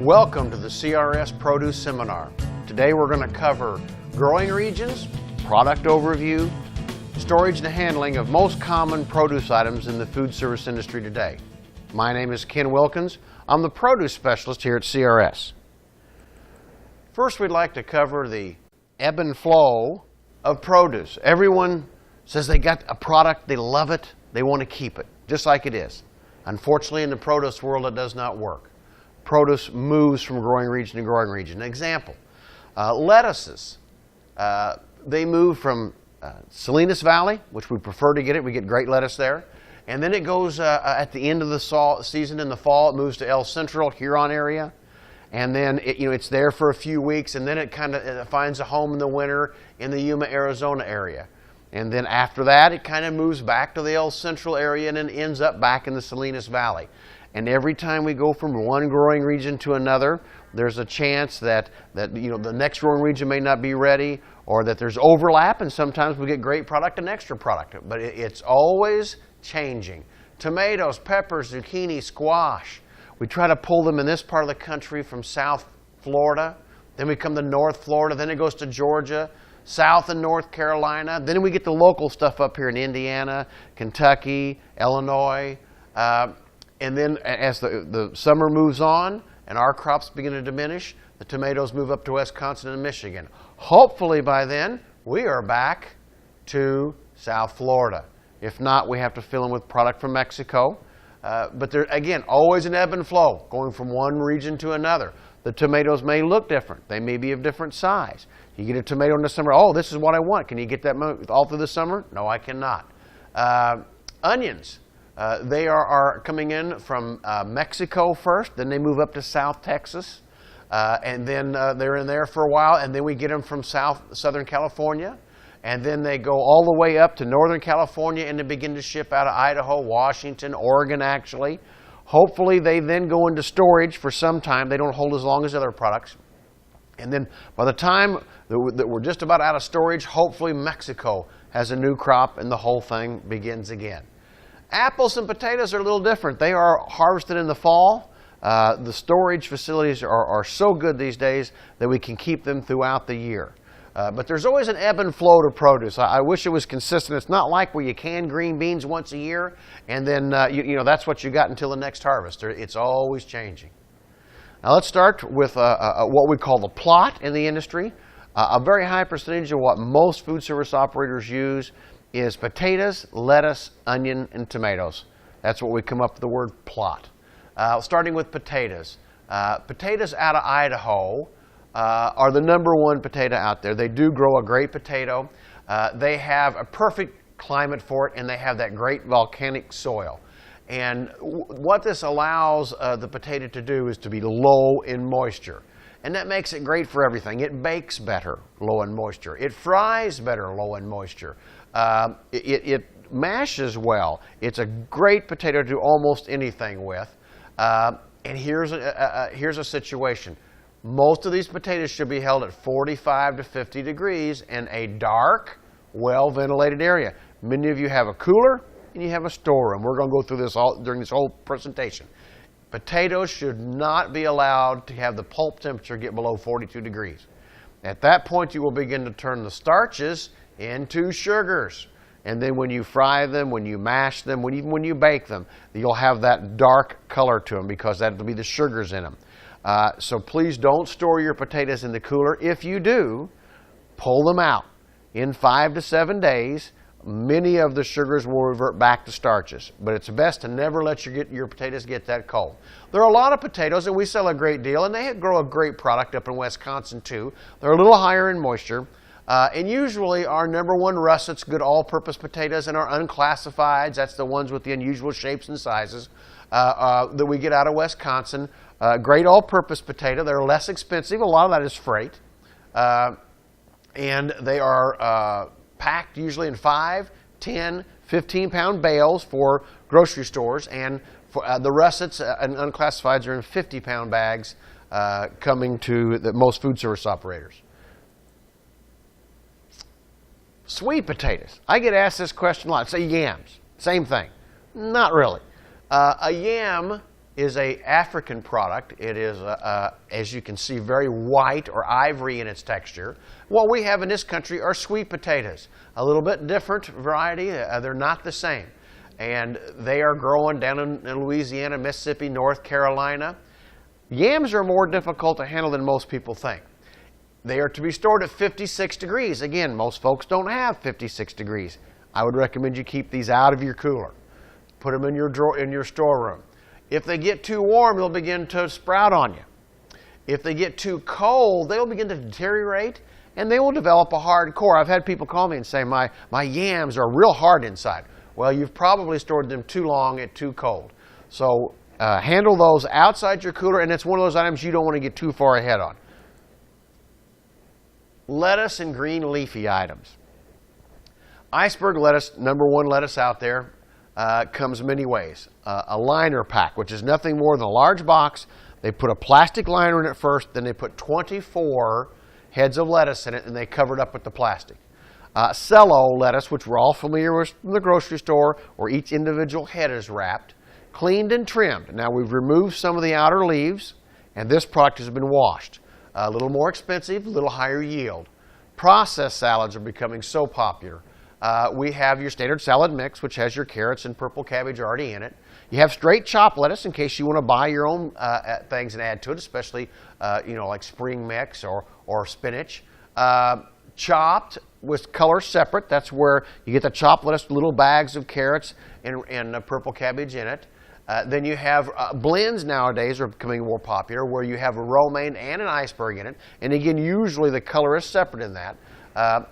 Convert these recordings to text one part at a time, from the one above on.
Welcome to the CRS Produce Seminar. Today we're going to cover growing regions, product overview, storage and handling of most common produce items in the food service industry today. My name is Ken Wilkins. I'm the produce specialist here at CRS. First, we'd like to cover the ebb and flow of produce. Everyone says they got a product, they love it, they want to keep it, just like it is. Unfortunately, in the produce world, it does not work. Produce moves from growing region to growing region. An example, lettuces. They move from Salinas Valley, which we prefer to get it. We get great lettuce there. And then it goes at the end of the season in the fall, it moves to El Central, Huron area. And then it's there for a few weeks, and then it kind of finds a home in the winter in the Yuma, Arizona area. And then after that, it kind of moves back to the El Central area and then ends up back in the Salinas Valley. And every time we go from one growing region to another, there's a chance that the next growing region may not be ready, or that there's overlap, and sometimes we get great product and extra product. But it's always changing. Tomatoes, peppers, zucchini, squash. We try to pull them in this part of the country from South Florida. Then we come to North Florida. Then it goes to Georgia, South and North Carolina. Then we get the local stuff up here in Indiana, Kentucky, Illinois. And then as the summer moves on and our crops begin to diminish, the tomatoes move up to Wisconsin and Michigan. Hopefully by then, we are back to South Florida. If not, we have to fill in with product from Mexico. But there, again, always an ebb and flow, going from one region to another. The tomatoes may look different. They may be of different size. You get a tomato in the summer, oh, this is what I want. Can you get that all through the summer? No, I cannot. Onions. They are coming in from Mexico first, then they move up to South Texas, and then they're in there for a while, and then we get them from Southern California, and then they go all the way up to Northern California and they begin to ship out of Idaho, Washington, Oregon actually. Hopefully they then go into storage for some time. They don't hold as long as other products. And then by the time that we're just about out of storage, hopefully Mexico has a new crop and the whole thing begins again. Apples and potatoes are a little different. They are harvested in the fall. The storage facilities are so good these days that we can keep them throughout the year. But there's always an ebb and flow to produce. I wish it was consistent. It's not like where you can green beans once a year and then that's what you got until the next harvest. It's always changing. Now let's start with what we call the plot in the industry. A very high percentage of what most food service operators use is potatoes, lettuce, onion, and tomatoes. That's what we come up with the word plot. Starting with potatoes. Potatoes out of Idaho are the #1 potato out there. They do grow a great potato. They have a perfect climate for it, and they have that great volcanic soil. And what this allows the potato to do is to be low in moisture. And that makes it great for everything. It bakes better, low in moisture. It fries better, low in moisture. It mashes well. It's a great potato to do almost anything with. And here's a situation. Most of these potatoes should be held at 45 to 50 degrees in a dark, well-ventilated area. Many of you have a cooler and you have a storeroom. We're going to go through this during this whole presentation. Potatoes should not be allowed to have the pulp temperature get below 42 degrees. At that point, you will begin to turn the starches into sugars. And then when you fry them, when you mash them, even when you bake them, you'll have that dark color to them because that will be the sugars in them. So please don't store your potatoes in the cooler. If you do, pull them out. In 5 to 7 days, many of the sugars will revert back to starches. But it's best to never let your potatoes get that cold. There are a lot of potatoes, and we sell a great deal, and they grow a great product up in Wisconsin too. They're a little higher in moisture. And usually our #1 russets, good all-purpose potatoes, and our unclassifieds, that's the ones with the unusual shapes and sizes that we get out of Wisconsin. Great all-purpose potato. They're less expensive. A lot of that is freight. And they are packed usually in 5, 10, 15-pound bales for grocery stores. And for, the russets and unclassifieds are in 50-pound bags coming to most food service operators. Sweet potatoes. I get asked this question a lot. Say yams. Same thing. Not really. A yam is a African product. It is, as you can see, very white or ivory in its texture. What we have in this country are sweet potatoes, a little bit different variety. They're not the same. And they are growing down in Louisiana, Mississippi, North Carolina. Yams are more difficult to handle than most people think. They are to be stored at 56 degrees. Again, most folks don't have 56 degrees. I would recommend you keep these out of your cooler. Put them in your drawer, in your storeroom. If they get too warm, they'll begin to sprout on you. If they get too cold, they'll begin to deteriorate and they will develop a hard core. I've had people call me and say, my yams are real hard inside. Well, you've probably stored them too long at too cold. So handle those outside your cooler, and it's one of those items you don't want to get too far ahead on. Lettuce and green leafy items. Iceberg lettuce, #1 lettuce out there. Comes many ways. A liner pack, which is nothing more than a large box. They put a plastic liner in it first, then they put 24 heads of lettuce in it, and they cover it up with the plastic. Cello lettuce, which we're all familiar with from the grocery store, where each individual head is wrapped, cleaned and trimmed. Now we've removed some of the outer leaves, and this product has been washed. A little more expensive, a little higher yield. Processed salads are becoming so popular. We have your standard salad mix, which has your carrots and purple cabbage already in it. You have straight chopped lettuce in case you want to buy your own things and add to it, especially like spring mix or spinach. Chopped with color separate. That's where you get the chopped lettuce, little bags of carrots and purple cabbage in it. Then you have blends nowadays are becoming more popular, where you have a romaine and an iceberg in it. And again, usually the color is separate in that.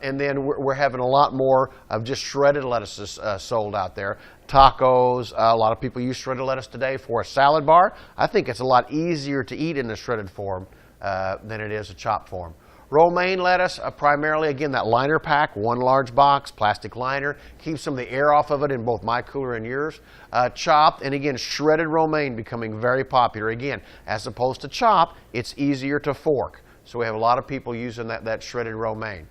And then we're having a lot more of just shredded lettuces sold out there. Tacos, a lot of people use shredded lettuce today for a salad bar. I think it's a lot easier to eat in the shredded form than it is a chopped form. Romaine lettuce, primarily, again, that liner pack, one large box, plastic liner, keeps some of the air off of it in both my cooler and yours. Chopped, and again, shredded romaine becoming very popular. Again, as opposed to chopped, it's easier to fork. So we have a lot of people using that shredded romaine.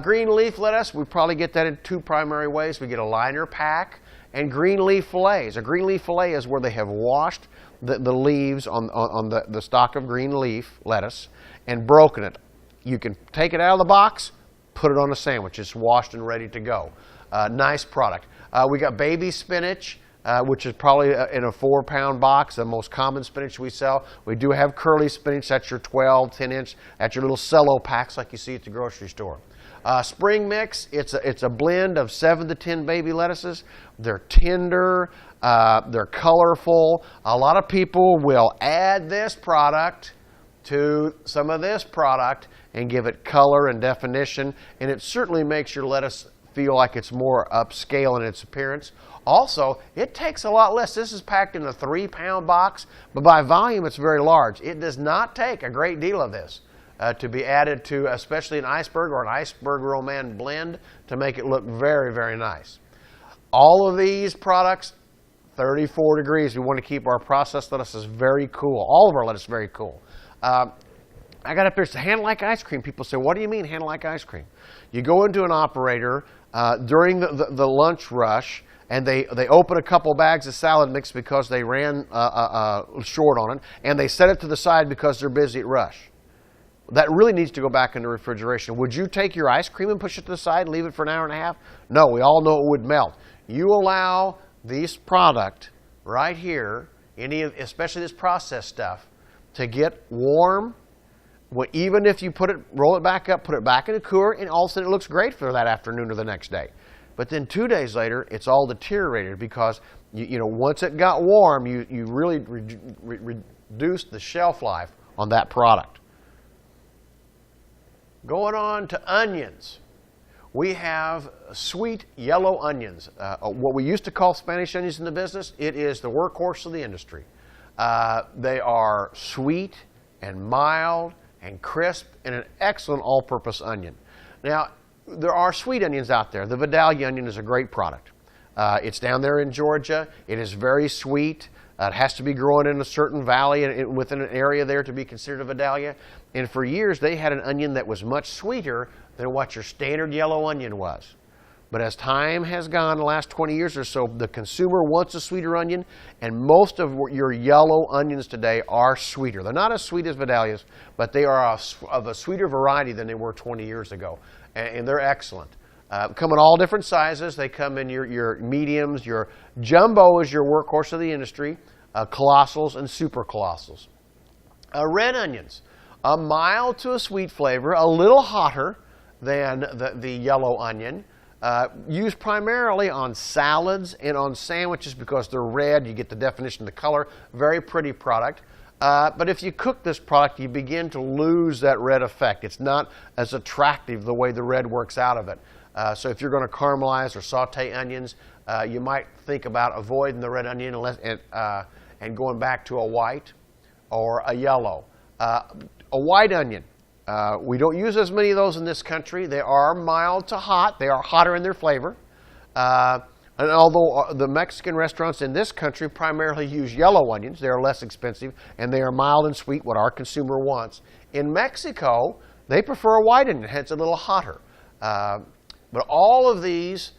Green leaf lettuce, we probably get that in 2 primary ways. We get a liner pack and green leaf fillets. A green leaf fillet is where they have washed the leaves on the stalk of green leaf lettuce and broken it. You can take it out of the box, put it on a sandwich. It's washed and ready to go. Nice product. We got baby spinach, which is probably in a 4-pound box, the most common spinach we sell. We do have curly spinach. That's your 12, 10-inch. That's your little cello packs like you see at the grocery store. Spring mix, it's a blend of 7 to 10 baby lettuces. They're tender, they're colorful. A lot of people will add this product to some of this product and give it color and definition, and it certainly makes your lettuce feel like it's more upscale in its appearance. Also, it takes a lot less. This is packed in a 3-pound box, but by volume it's very large. It does not take a great deal of this to be added to, especially an iceberg or an iceberg romaine blend, to make it look very, very nice. All of these products, 34 degrees. We want to keep our processed lettuces very cool. All of our lettuce very cool. I got up here, it's hand like ice cream. People say, what do you mean hand like ice cream? You go into an operator during the lunch rush, and they open a couple bags of salad mix because they ran short on it, and they set it to the side because they're busy at rush. That really needs to go back into refrigeration. Would you take your ice cream and push it to the side and leave it for an hour and a half? No, we all know it would melt. You allow this product right here, especially this processed stuff, to get warm. Even if you roll it back up, put it back in a cooler, and all of a sudden it looks great for that afternoon or the next day. But then 2 days later, it's all deteriorated because once it got warm, you really reduced the shelf life on that product. Going on to onions. We have sweet yellow onions. What we used to call Spanish onions in the business, it is the workhorse of the industry. They are sweet and mild and crisp and an excellent all-purpose onion. Now, there are sweet onions out there. The Vidalia onion is a great product. It's down there in Georgia. It is very sweet. It has to be growing in a certain valley and within an area there to be considered a Vidalia. And for years, they had an onion that was much sweeter than what your standard yellow onion was. But as time has gone, the last 20 years or so, the consumer wants a sweeter onion, and most of your yellow onions today are sweeter. They're not as sweet as Vidalia's, but they are of a sweeter variety than they were 20 years ago, and they're excellent. Come in all different sizes. They come in your mediums. Your jumbo is your workhorse of the industry, colossals and super colossals. Red onions, a mild to a sweet flavor, a little hotter than the yellow onion. Used primarily on salads and on sandwiches because they're red. You get the definition of the color. Very pretty product. But if you cook this product, you begin to lose that red effect. It's not as attractive the way the red works out of it. So if you're going to caramelize or saute onions, you might think about avoiding the red onion and going back to a white or a yellow. A white onion. We don't use as many of those in this country. They are mild to hot. They are hotter in their flavor. And although the Mexican restaurants in this country primarily use yellow onions, they are less expensive and they are mild and sweet, what our consumer wants. In Mexico, they prefer a white onion, hence a little hotter. But all of these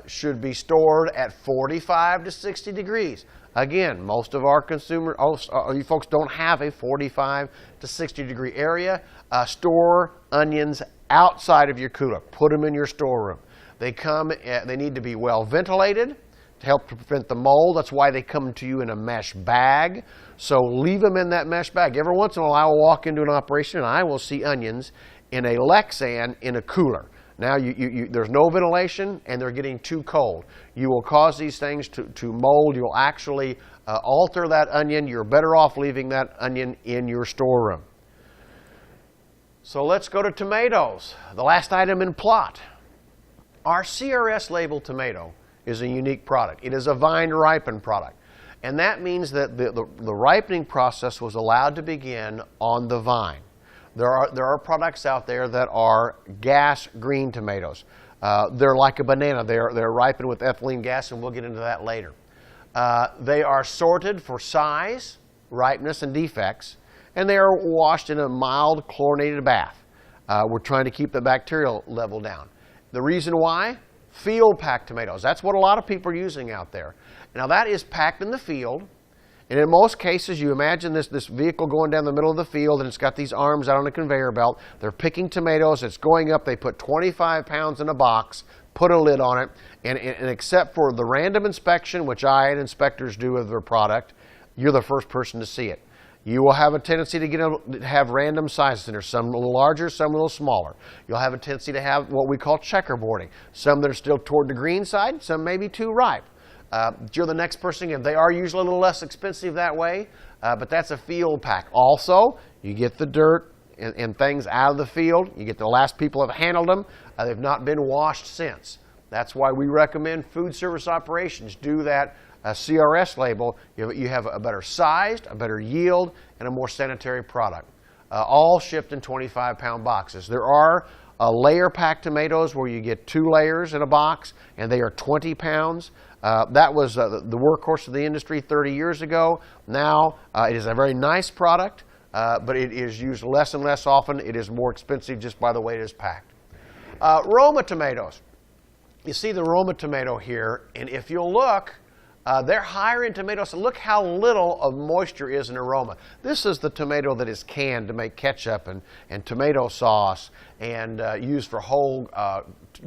should be stored at 45 to 60 degrees. Again, most of our you folks don't have a 45 to 60 degree area. Store onions outside of your cooler. Put them in your storeroom. They need to be well ventilated to help to prevent the mold. That's why they come to you in a mesh bag. So leave them in that mesh bag. Every once in a while I will walk into an operation and I will see onions in a Lexan in a cooler. Now there's no ventilation and they're getting too cold. You will cause these things to mold. You'll actually alter that onion. You're better off leaving that onion in your storeroom. So let's go to tomatoes, the last item in plot. Our CRS labeled tomato is a unique product. It is a vine ripened product. And that means that the ripening process was allowed to begin on the vine. There are products out there that are gas green tomatoes. They're like a banana. They're ripened with ethylene gas, and we'll get into that later. They are sorted for size, ripeness, and defects, and they are washed in a mild chlorinated bath. We're trying to keep the bacterial level down. The reason why? Field packed tomatoes. That's what a lot of people are using out there. Now that is packed in the field. And in most cases, you imagine this vehicle going down the middle of the field and it's got these arms out on a conveyor belt. They're picking tomatoes. It's going up. They put 25 pounds in a box, put a lid on it, and except for the random inspection, which I and inspectors do of their product, you're the first person to see it. You will have a tendency to have random sizes in there, some a little larger, some a little smaller. You'll have a tendency to have what we call checkerboarding, some that are still toward the green side, some may be too ripe. You're the next person in. They are usually a little less expensive that way, but that's a field pack. Also, you get the dirt and things out of the field. You get the last people have handled them. They've not been washed since. That's why we recommend food service operations do that CRS label. You have a better sized, a better yield, and a more sanitary product. All shipped in 25-pound boxes. There are layer packed tomatoes where you get 2 layers in a box, and they are 20 pounds. That was the workhorse of the industry 30 years ago. Now it is a very nice product, but it is used less and less often. It is more expensive just by the way it is packed. Roma tomatoes. You see the Roma tomato here, and if you'll look, they're higher in tomatoes. So look how little of moisture is in aroma. This is the tomato that is canned to make ketchup and tomato sauce and used for whole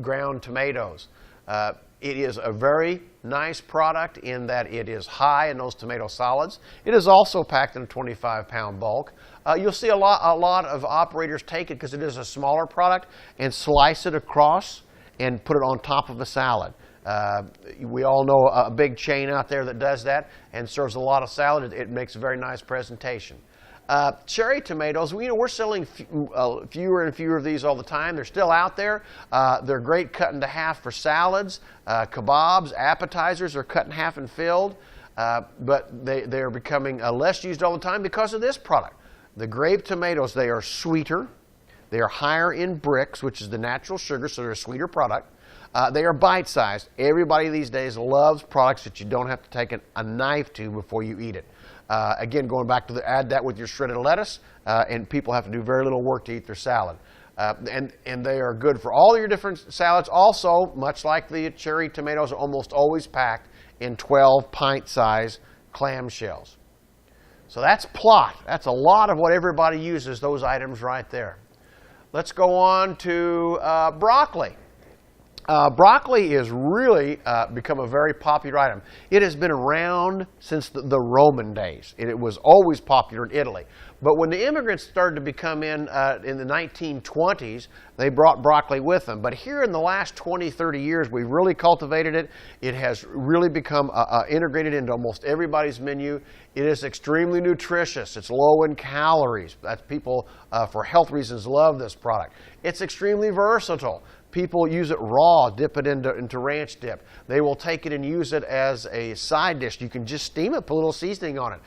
ground tomatoes. It is a very nice product in that it is high in those tomato solids. It is also packed in a 25-pound bulk. You'll see a lot of operators take it because it is a smaller product and slice it across and put it on top of a salad. We all know a big chain out there that does that and serves a lot of salad. It makes a very nice presentation. Cherry tomatoes, we're selling fewer and fewer of these all the time. They're still out there. They're great cut into half for salads, kebabs, appetizers are cut in half and filled, but they're becoming less used all the time because of this product. The grape tomatoes, they are sweeter. They are higher in Brix, which is the natural sugar, so they're a sweeter product. They are bite-sized. Everybody these days loves products that you don't have to take a knife to before you eat it. Again, going back to add that with your shredded lettuce, and people have to do very little work to eat their salad. and they are good for all your different salads. Also, much like the cherry tomatoes, are almost always packed in 12 pint-size clamshells. So that's plot. That's a lot of what everybody uses, those items right there. Let's go on to broccoli. Broccoli has really become a very popular item. It has been around since the Roman days. It was always popular in Italy. But when the immigrants started to become in the 1920s, they brought broccoli with them. But here in the last 20, 30 years, we've really cultivated it. It has really become integrated into almost everybody's menu. It is extremely nutritious. It's low in calories. That's people, for health reasons, love this product. It's extremely versatile. People use it raw, dip it into ranch dip. They will take it and use it as a side dish. You can just steam it, put a little seasoning on it.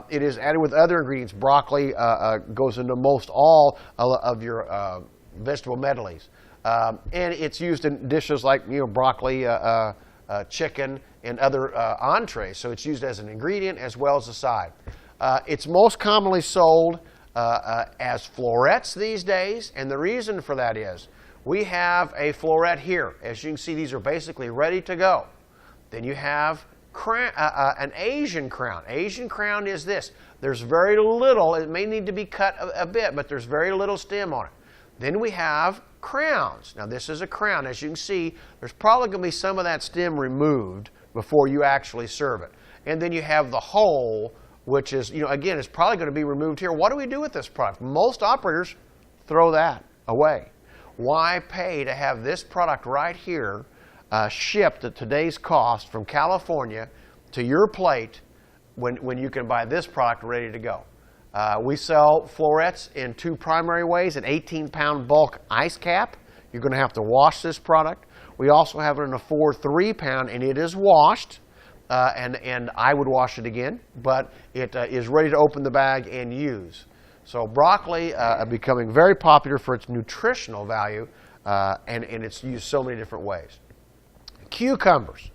It is added with other ingredients. Broccoli goes into most all of your vegetable medleys. And it's used in dishes like broccoli, chicken, and other entrees. So it's used as an ingredient as well as a side. It's most commonly sold as florets these days, and the reason for that is we have a floret here. As you can see, these are basically ready to go. Then you have an Asian crown. Asian crown is this. There's very little, it may need to be cut a bit, but there's very little stem on it. Then we have crowns. Now this is a crown. As you can see, there's probably going to be some of that stem removed before you actually serve it. And then you have the whole, which is, again, it's probably going to be removed here. What do we do with this product? Most operators throw that away. Why pay to have this product right here shipped at today's cost from California to your plate when you can buy this product ready to go? We sell florets in two primary ways: an 18-pound bulk ice cap. You're going to have to wash this product. We also have it in a 4 3-pound, and it is washed. And I would wash it again, but it is ready to open the bag and use. So broccoli becoming very popular for its nutritional value, and it's used so many different ways. Cucumbers.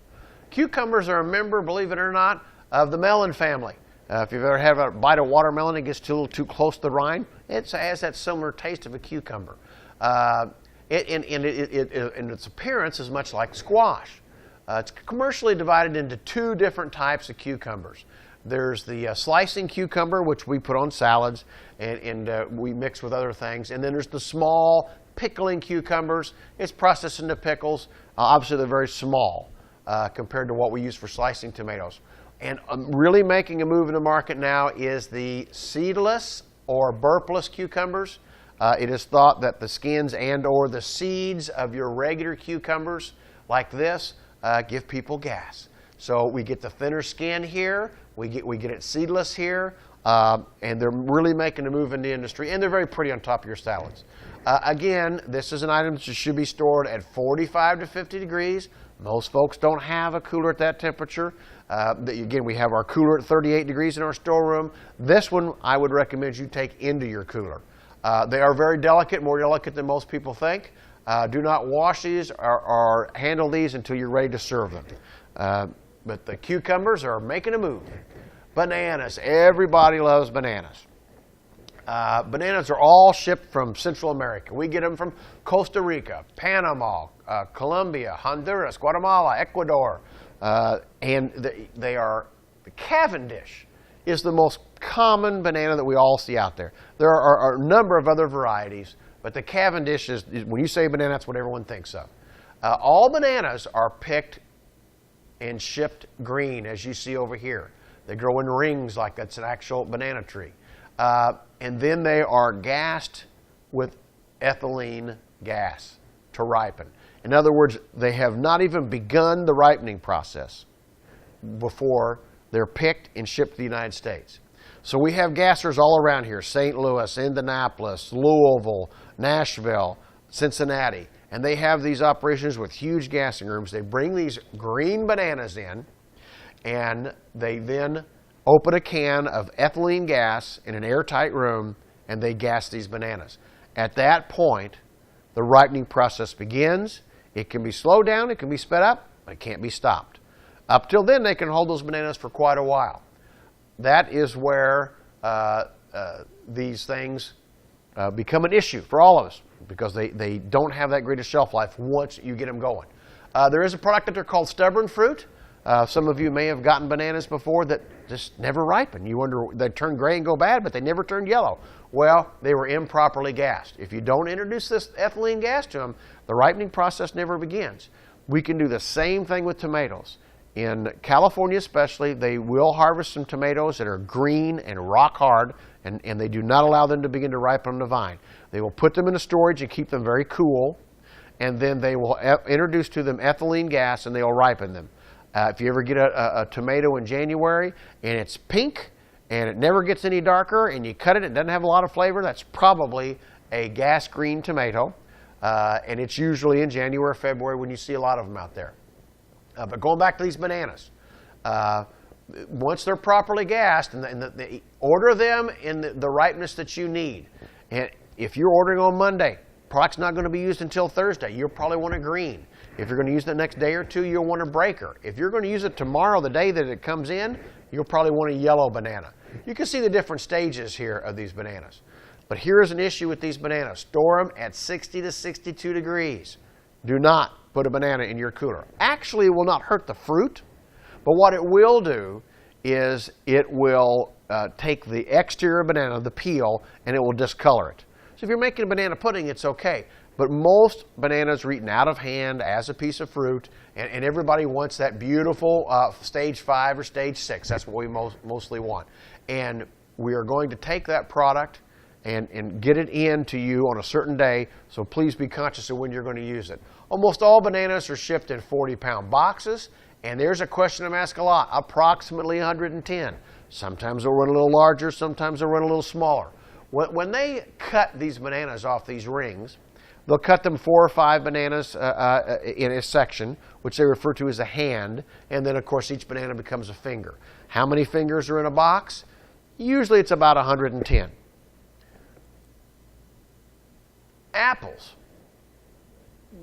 Cucumbers are a member, believe it or not, of the melon family. If you've ever had a bite of watermelon and it gets a little too close to the rind, it has that similar taste of a cucumber. In its appearance is much like squash. It's commercially divided into two different types of cucumbers. There's the slicing cucumber, which we put on salads and we mix with other things. And then there's the small pickling cucumbers. It's processed into pickles. Obviously, they're very small compared to what we use for slicing tomatoes. And really making a move in the market now is the seedless or burpless cucumbers. It is thought that the skins and or the seeds of your regular cucumbers like this give people gas. So we get the thinner skin here, we get it seedless here, and they're really making a move in the industry, and they're very pretty on top of your salads. Again, this is an item that should be stored at 45 to 50 degrees. Most folks don't have a cooler at that temperature. Again, we have our cooler at 38 degrees in our storeroom. This one I would recommend you take into your cooler. They are very delicate, more delicate than most people think. Do not wash these or handle these until you're ready to serve them. But the cucumbers are making a move. Bananas. Everybody loves bananas. Bananas are all shipped from Central America. We get them from Costa Rica, Panama, Colombia, Honduras, Guatemala, Ecuador. And the Cavendish is the most common banana that we all see out there. There are a number of other varieties, but the Cavendish is, when you say banana, that's what everyone thinks of. All bananas are picked and shipped green, as you see over here. They grow in rings like that's an actual banana tree. And then they are gassed with ethylene gas to ripen. In other words, they have not even begun the ripening process before they're picked and shipped to the United States. So we have gassers all around here: St. Louis, Indianapolis, Louisville, Nashville, Cincinnati. And they have these operations with huge gassing rooms. They bring these green bananas in, and they then open a can of ethylene gas in an airtight room, and they gas these bananas. At that point, the ripening process begins. It can be slowed down, it can be sped up, but it can't be stopped. Up till then, they can hold those bananas for quite a while. That is where these things become an issue for all of us because they don't have that great a shelf life once you get them going. There is a product out there called Stubborn Fruit. Some of you may have gotten bananas before that just never ripen. You wonder, they turn gray and go bad, but they never turned yellow. Well, they were improperly gassed. If you don't introduce this ethylene gas to them, the ripening process never begins. We can do the same thing with tomatoes. In California especially, they will harvest some tomatoes that are green and rock hard, and they do not allow them to begin to ripen on the vine. They will put them in a storage and keep them very cool, and then they will introduce to them ethylene gas and they will ripen them. If you ever get a tomato in January and it's pink and it never gets any darker and you cut it, it doesn't have a lot of flavor, that's probably a gas green tomato. And it's usually in January or February when you see a lot of them out there. But going back to these bananas, once they're properly gassed, and order them in the ripeness that you need. And if you're ordering on Monday, product's not going to be used until Thursday. You'll probably want a green. If you're going to use it the next day or two, you'll want a breaker. If you're going to use it tomorrow, the day that it comes in, you'll probably want a yellow banana. You can see the different stages here of these bananas. But here is an issue with these bananas. Store them at 60 to 62 degrees. Do not put a banana in your cooler. Actually, it will not hurt the fruit, but what it will do is it will take the exterior banana, the peel, and it will discolor it. So if you're making a banana pudding, it's okay. But most bananas are eaten out of hand as a piece of fruit, and everybody wants that beautiful stage 5 or stage 6. That's what we mostly want. And we are going to take that product and get it in to you on a certain day, so please be conscious of when you're going to use it. Almost all bananas are shipped in 40-pound boxes, and there's a question I'm asked a lot, approximately 110. Sometimes they'll run a little larger, sometimes they'll run a little smaller. When they cut these bananas off these rings, they'll cut them 4 or 5 bananas in a section, which they refer to as a hand, and then of course each banana becomes a finger. How many fingers are in a box? Usually it's about 110. Apples.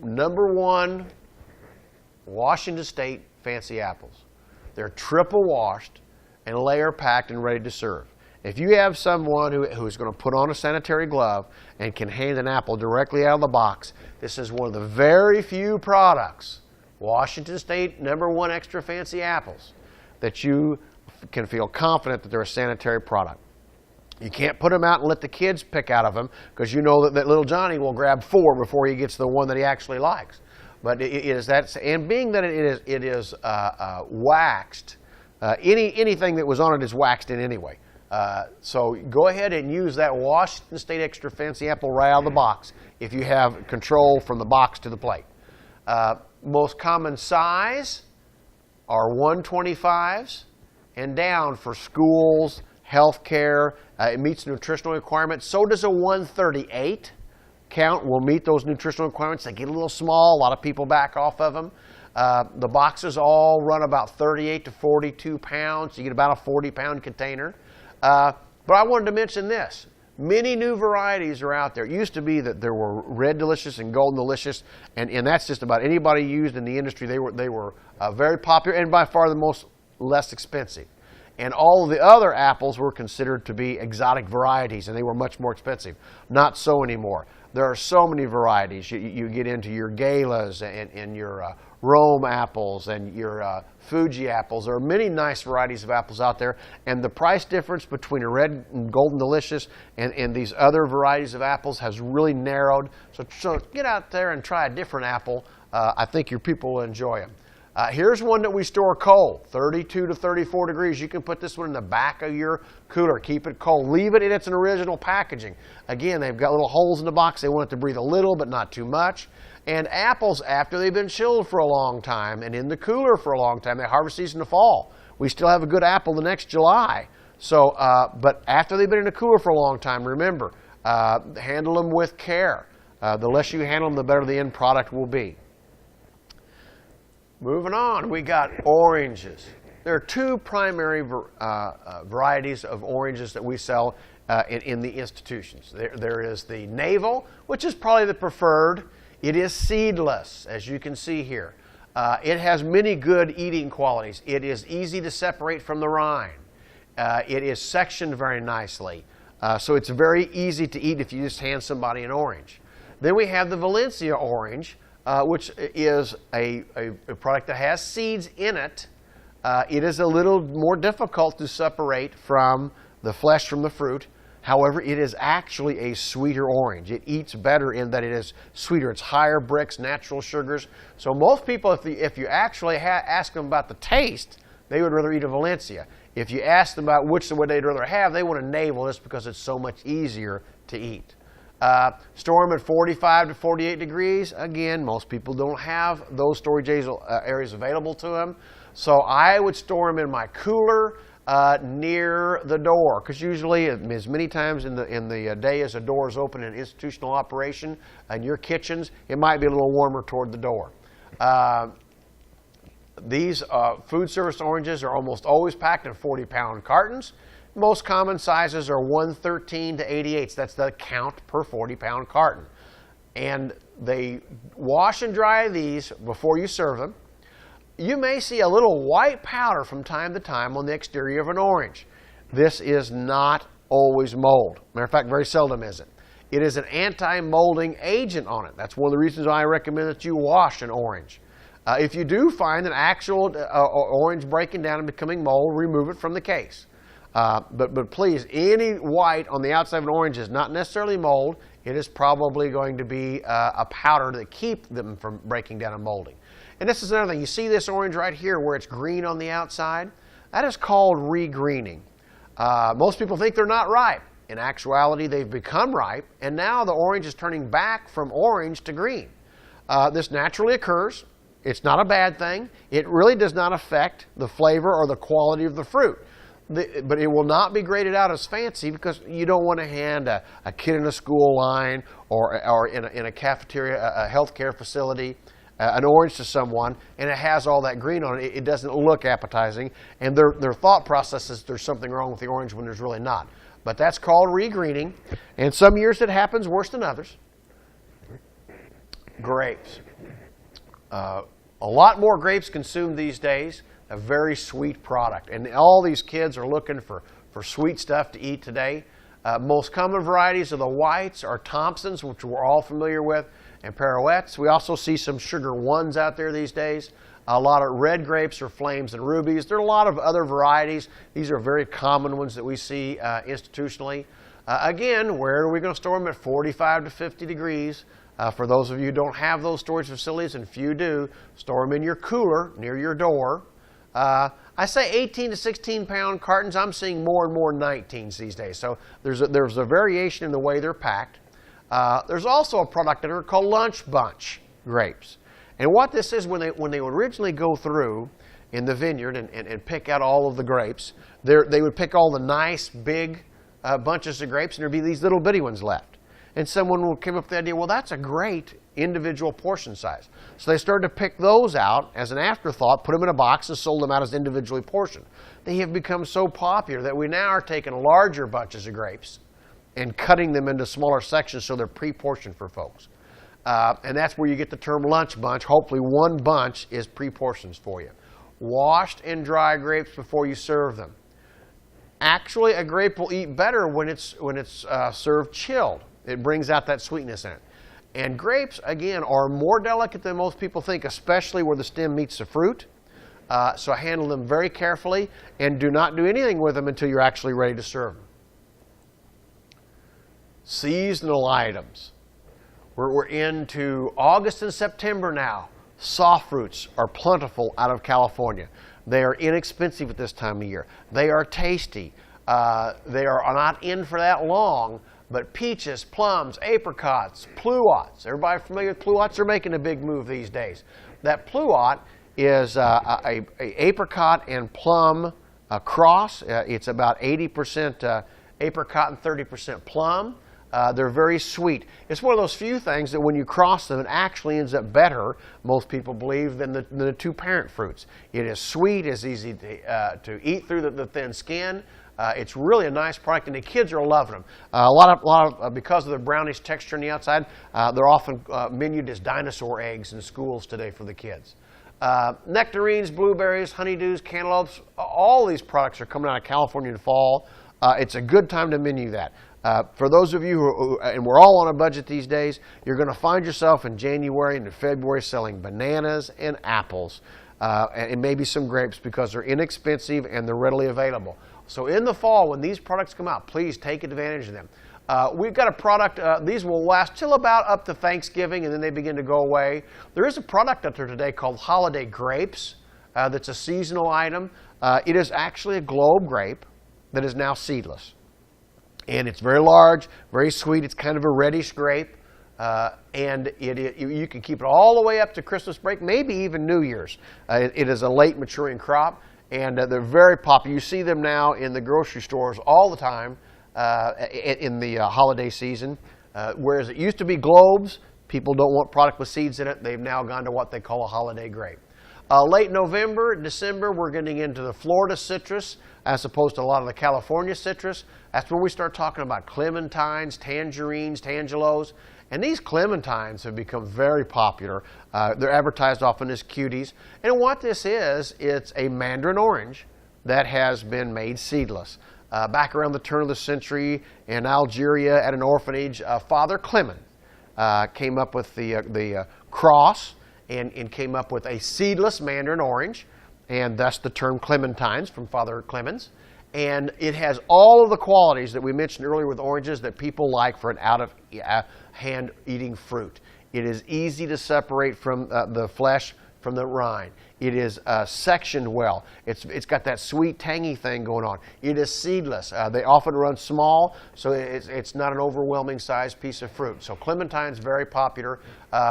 Number 1, Washington State fancy apples. They're triple washed and layer packed and ready to serve. If you have someone who's going to put on a sanitary glove and can hand an apple directly out of the box, this is one of the very few products, Washington State number 1 extra fancy apples, that you can feel confident that they're a sanitary product. You can't put them out and let the kids pick out of them because you know that little Johnny will grab 4 before he gets the one that he actually likes. But it is that, and being that it is waxed, anything that was on it is waxed in anyway. So go ahead and use that Washington State extra fancy apple right out of the box if you have control from the box to the plate. Most common size are 125s and down for schools, healthcare. It meets nutritional requirements. So does a 138 count will meet those nutritional requirements. They get a little small. A lot of people back off of them. The boxes all run about 38 to 42 pounds. You get about a 40-pound container. But I wanted to mention this. Many new varieties are out there. It used to be that there were Red Delicious and Golden Delicious, and that's just about anybody used in the industry. They were very popular and by far the most less expensive. And all of the other apples were considered to be exotic varieties, and they were much more expensive. Not so anymore. There are so many varieties. You get into your Galas and your Rome apples and your Fuji apples. There are many nice varieties of apples out there, and the price difference between a Red and Golden Delicious and these other varieties of apples has really narrowed. So get out there and try a different apple. I think your people will enjoy them. Here's one that we store cold, 32 to 34 degrees. You can put this one in the back of your cooler. Keep it cold. Leave it in its original packaging. Again, they've got little holes in the box. They want it to breathe a little, but not too much. And apples, after they've been chilled for a long time and in the cooler for a long time, they harvest these in the fall. We still have a good apple the next July. So, but after they've been in the cooler for a long time, remember, handle them with care. The less you handle them, the better the end product will be. Moving on, we got oranges. There are 2 primary varieties of oranges that we sell in the institutions. There is the navel, which is probably the preferred. It is seedless, as you can see here. It has many good eating qualities. It is easy to separate from the rind. It is sectioned very nicely. So it's very easy to eat if you just hand somebody an orange. Then we have the Valencia orange, which is a product that has seeds in it. It is a little more difficult to separate from the flesh from the fruit. However, it is actually a sweeter orange. It eats better in that it is sweeter. It's higher Brix, natural sugars. So most people, if you actually ask them about the taste, they would rather eat a Valencia. If you ask them about which would they'd rather have, they want a Navel just because it's so much easier to eat. Store them at 45 to 48 degrees. Again, most people don't have those storage areas available to them. So I would store them in my cooler near the door, because usually, as many times in the day as the door is open in institutional operation, in your kitchens, it might be a little warmer toward the door. These food service oranges are almost always packed in 40-pound cartons. Most common sizes are 113 to 88. That's the count per 40-pound carton. And they wash and dry these before you serve them. You may see a little white powder from time to time on the exterior of an orange. This is not always mold. Matter of fact, very seldom is it. It is an anti-molding agent on it. That's one of the reasons I recommend that you wash an orange. If you do find an actual orange breaking down and becoming mold, remove it from the case. But please, any white on the outside of an orange is not necessarily mold. It is probably going to be a powder to keep them from breaking down and molding. And this is another thing. You see this orange right here where it's green on the outside? That is called regreening. Most people think they're not ripe. In actuality, they've become ripe, and now the orange is turning back from orange to green. This naturally occurs. It's not a bad thing. It really does not affect the flavor or the quality of the fruit. But it will not be graded out as fancy because you don't want to hand a kid in a school line or in a cafeteria, a healthcare facility, an orange to someone, and it has all that green on it. It doesn't look appetizing, and their thought process is there's something wrong with the orange when there's really not. But that's called regreening, and some years it happens worse than others. Grapes. A lot more grapes consumed these days. A very sweet product, and all these kids are looking for sweet stuff to eat today. Most common varieties of the whites are Thompsons, which we're all familiar with, and Pirouettes. We also see some Sugar Ones out there these days. A lot of red grapes or Flames and Rubies. There are a lot of other varieties. These are very common ones that we see institutionally. Again, where are we going to store them? At 45 to 50 degrees. For those of you who don't have those storage facilities, and few do, store them in your cooler near your door. I say 18 to 16-pound cartons. I'm seeing more and more 19s these days. So there's a variation in the way they're packed. There's also a product in there called Lunch Bunch grapes. And what this is, when they originally go through in the vineyard and pick out all of the grapes, they would pick all the nice big bunches of grapes, and there'd be these little bitty ones left. And someone would come up with the idea, well, that's a great individual portion size. So they started to pick those out as an afterthought, put them in a box, and sold them out as individually portioned. They have become so popular that we now are taking larger bunches of grapes and cutting them into smaller sections so they're pre-portioned for folks. And that's where you get the term lunch bunch. Hopefully one bunch is pre-portions for you. Washed and dry grapes before you serve them. Actually, a grape will eat better when it's served chilled. It brings out that sweetness in it. And grapes, again, are more delicate than most people think, especially where the stem meets the fruit. So handle them very carefully and do not do anything with them until you're actually ready to serve them. Seasonal items. We're into August and September now. Soft fruits are plentiful out of California. They are inexpensive at this time of year. They are tasty. They are not in for that long. But peaches, plums, apricots, pluots. Everybody familiar with pluots? They're making a big move these days. That pluot is a apricot and plum cross. It's about 80% apricot and 30% plum. They're very sweet. It's one of those few things that when you cross them, it actually ends up better, most people believe, than the two parent fruits. It is sweet, it's easy to eat through the thin skin. It's really a nice product, and the kids are loving them. A lot of because of the brownish texture on the outside, they're often menued as dinosaur eggs in schools today for the kids. Nectarines, blueberries, honeydews, cantaloupes, all these products are coming out of California in fall. It's a good time to menu that. For those of you who, and we're all on a budget these days, you're going to find yourself in January and in February selling bananas and apples and maybe some grapes because they're inexpensive and they're readily available. So in the fall, when these products come out, please take advantage of them. We've got a product, these will last till about up to Thanksgiving and then they begin to go away. There is a product out there today called Holiday Grapes that's a seasonal item. It is actually a globe grape that is now seedless. And it's very large, very sweet. It's kind of a reddish grape. And you can keep it all the way up to Christmas break, maybe even New Year's. It is a late maturing crop, and they're very popular. You see them now in the grocery stores all the time in the holiday season. Whereas it used to be globes, people don't want product with seeds in it. They've now gone to what they call a holiday grape. Late November, December, we're getting into the Florida citrus as opposed to a lot of the California citrus. That's when we start talking about clementines, tangerines, tangelos. And these clementines have become very popular. They're advertised often as cuties. And what this is, it's a mandarin orange that has been made seedless. Back around the turn of the century in Algeria at an orphanage, Father Clement came up with the cross and came up with a seedless mandarin orange, and thus the term clementines from Father Clemens. And it has all of the qualities that we mentioned earlier with oranges that people like for an out-of-hand eating fruit. It is easy to separate from the flesh from the rind. It is sectioned well. It's got that sweet, tangy thing going on. It is seedless. They often run small, so it's not an overwhelming sized piece of fruit. So clementine's very popular.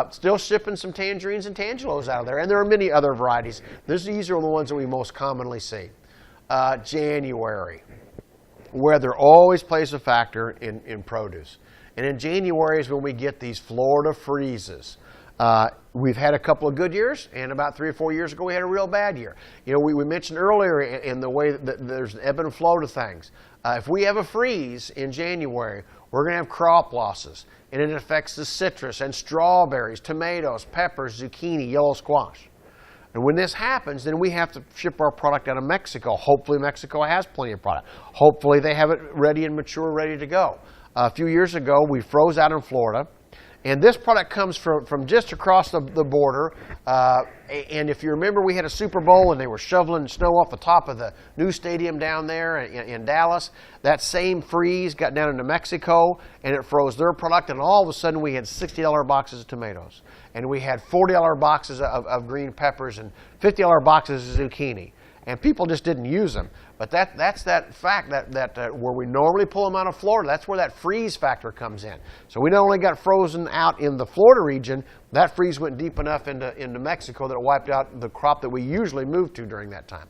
Still shipping some tangerines and tangelos out of there, and there are many other varieties. These are the ones that we most commonly see. January. Weather always plays a factor in produce. And in January is when we get these Florida freezes. We've had a couple of good years, and about 3 or 4 years ago we had a real bad year. You know, we mentioned earlier in the way that there's an ebb and flow to things. If we have a freeze in January, we're going to have crop losses, and it affects the citrus and strawberries, tomatoes, peppers, zucchini, yellow squash. And when this happens, then we have to ship our product out of Mexico. Hopefully Mexico has plenty of product. Hopefully they have it ready and mature, ready to go. A few years ago, we froze out in Florida. And this product comes from just across the border. And if you remember, we had a Super Bowl and they were shoveling snow off the top of the new stadium down there in Dallas. That same freeze got down into Mexico and it froze their product. And all of a sudden we had $60 boxes of tomatoes. And we had $40 boxes of green peppers and $50 boxes of zucchini. And people just didn't use them. But that's that fact that where we normally pull them out of Florida, that's where that freeze factor comes in. So we not only got frozen out in the Florida region, that freeze went deep enough into Mexico that it wiped out the crop that we usually move to during that time.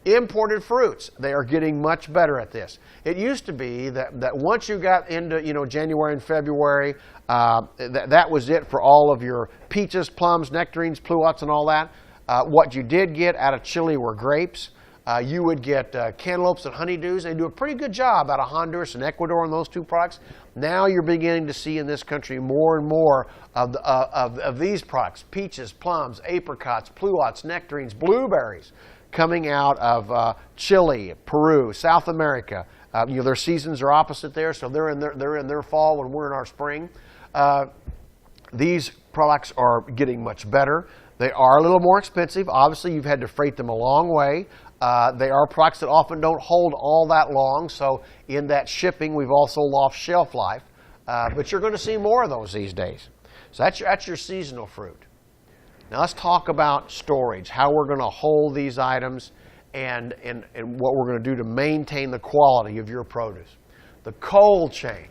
Imported fruits, they are getting much better at this. It used to be that once you got into January and February, that was it for all of your peaches, plums, nectarines, pluots, and all that. What you did get out of Chile were grapes. You would get cantaloupes and honeydews. They do a pretty good job out of Honduras and Ecuador on those two products. Now you're beginning to see in this country more and more of these products, peaches, plums, apricots, pluots, nectarines, blueberries, coming out of Chile, Peru, South America. Their seasons are opposite there, so they're in their fall when we're in our spring. These products are getting much better. They are a little more expensive. Obviously, you've had to freight them a long way. They are products that often don't hold all that long, so in that shipping, we've also lost shelf life. But you're going to see more of those these days. So that's your seasonal fruit. Now let's talk about storage, how we're going to hold these items and what we're going to do to maintain the quality of your produce. The cold chain.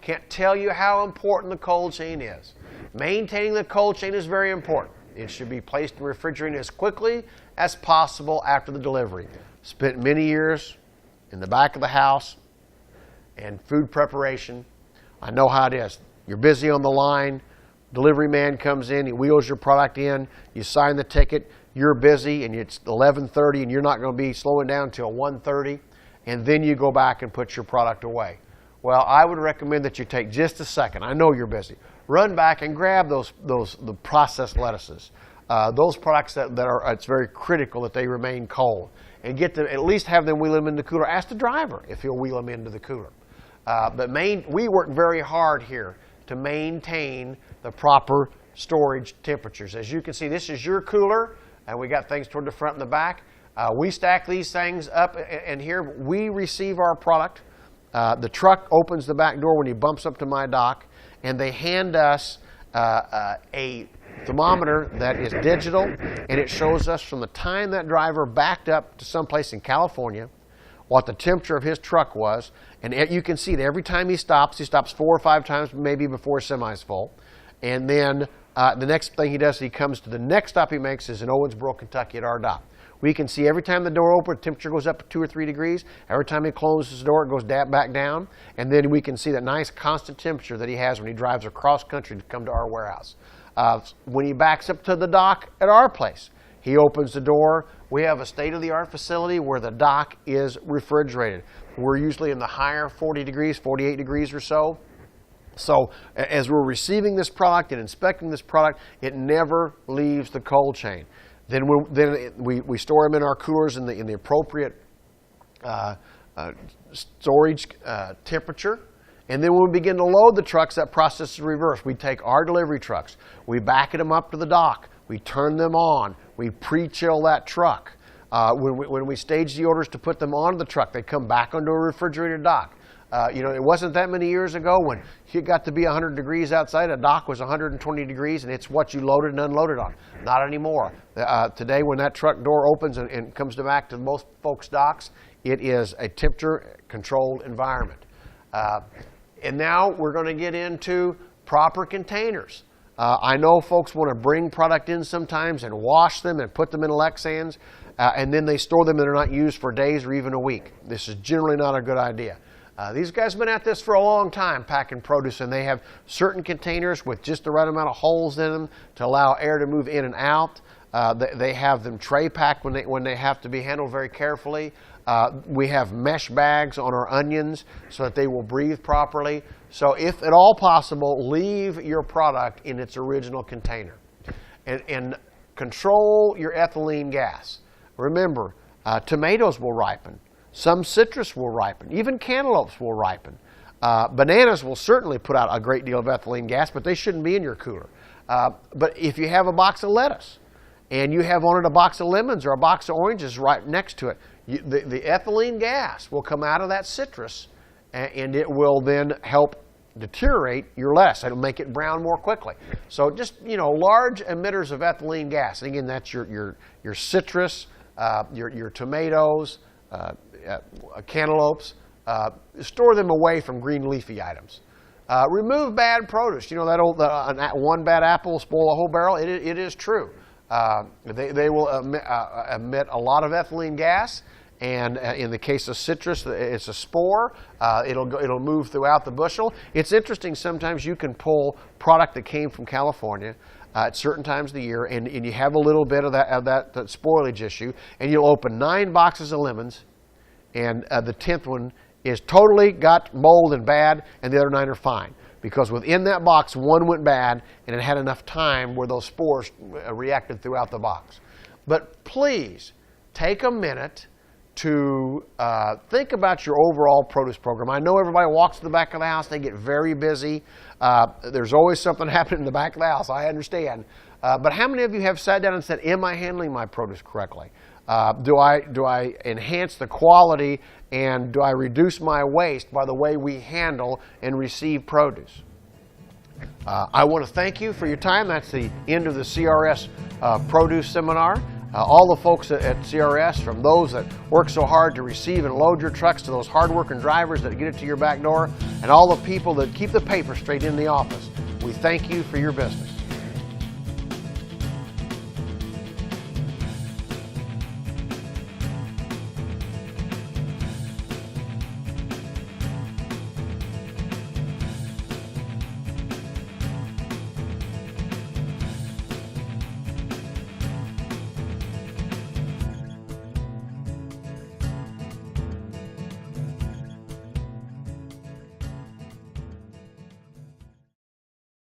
Can't tell you how important the cold chain is. Maintaining the cold chain is very important. It should be placed in refrigerator as quickly as possible after the delivery. Spent many years in the back of the house and food preparation. I know how it is. You're busy on the line. Delivery man comes in. He wheels your product in. You sign the ticket. You're busy, and it's 11:30, and you're not going to be slowing down until 1:30. And then you go back and put your product away. Well, I would recommend that you take just a second. I know you're busy. Run back and grab the processed lettuces. Those products that are, it's very critical that they remain cold. And get them, at least have them wheel them in the cooler. Ask the driver if he'll wheel them into the cooler. We work very hard here to maintain the proper storage temperatures. As you can see, this is your cooler, and we got things toward the front and the back. We stack these things up, and here we receive our product. The truck opens the back door when he bumps up to my dock, and they hand us a thermometer that is digital, and it shows us from the time that driver backed up to someplace in California what the temperature of his truck was. And you can see that every time he stops 4 or 5 times maybe before his semi's full. And then the next thing he does, he comes to the next stop he makes is in Owensboro, Kentucky at our dock. We can see every time the door opens, the temperature goes up 2 or 3 degrees. Every time he closes the door, it goes back down. And then we can see that nice constant temperature that he has when he drives across country to come to our warehouse. When he backs up to the dock at our place, he opens the door. We have a state-of-the-art facility where the dock is refrigerated. We're usually in the higher 40 degrees, 48 degrees or so. So as we're receiving this product and inspecting this product, it never leaves the cold chain. Then we store them in our coolers in the appropriate storage temperature. And then when we begin to load the trucks, that process is reversed. We take our delivery trucks, we back them up to the dock, we turn them on, we pre-chill that truck. When we stage the orders to put them on the truck, they come back onto a refrigerated dock. It wasn't that many years ago when it got to be 100 degrees outside, a dock was 120 degrees, and it's what you loaded and unloaded on. Not anymore. Today, when that truck door opens and comes back to most folks' docks, it is a temperature-controlled environment. And now we're going to get into proper containers. I know folks want to bring product in sometimes and wash them and put them in Lexans, and then they store them and they're not used for days or even a week. This is generally not a good idea. These guys have been at this for a long time packing produce, and they have certain containers with just the right amount of holes in them to allow air to move in and out. They have them tray packed when they have to be handled very carefully. We have mesh bags on our onions so that they will breathe properly. So if at all possible, leave your product in its original container. And control your ethylene gas. Remember, tomatoes will ripen. Some citrus will ripen. Even cantaloupes will ripen. Bananas will certainly put out a great deal of ethylene gas, but they shouldn't be in your cooler. But if you have a box of lettuce and you have on it a box of lemons or a box of oranges right next to it, the ethylene gas will come out of that citrus, and it will then help deteriorate your lettuce. It'll make it brown more quickly. So just, large emitters of ethylene gas. And again, that's your citrus, your tomatoes, cantaloupes. Store them away from green leafy items. Remove bad produce. That old one bad apple will spoil a whole barrel. It is true. They will emit a lot of ethylene gas, and in the case of citrus, it's a spore. It'll move throughout the bushel. It's interesting. Sometimes you can pull product that came from California at certain times of the year, and you have a little bit of that spoilage issue, and you'll open 9 boxes of lemons, and the 10th one is totally got mold and bad, and the other 9 are fine. Because within that box, 1 went bad, and it had enough time where those spores reacted throughout the box. But please, take a minute to think about your overall produce program. I know everybody walks to the back of the house, they get very busy. There's always something happening in the back of the house, I understand. But how many of you have sat down and said, am I handling my produce correctly? Do I enhance the quality, and do I reduce my waste by the way we handle and receive produce? I want to thank you for your time. That's the end of the CRS Produce Seminar. All the folks at CRS, from those that work so hard to receive and load your trucks to those hard-working drivers that get it to your back door, and all the people that keep the paper straight in the office, we thank you for your business.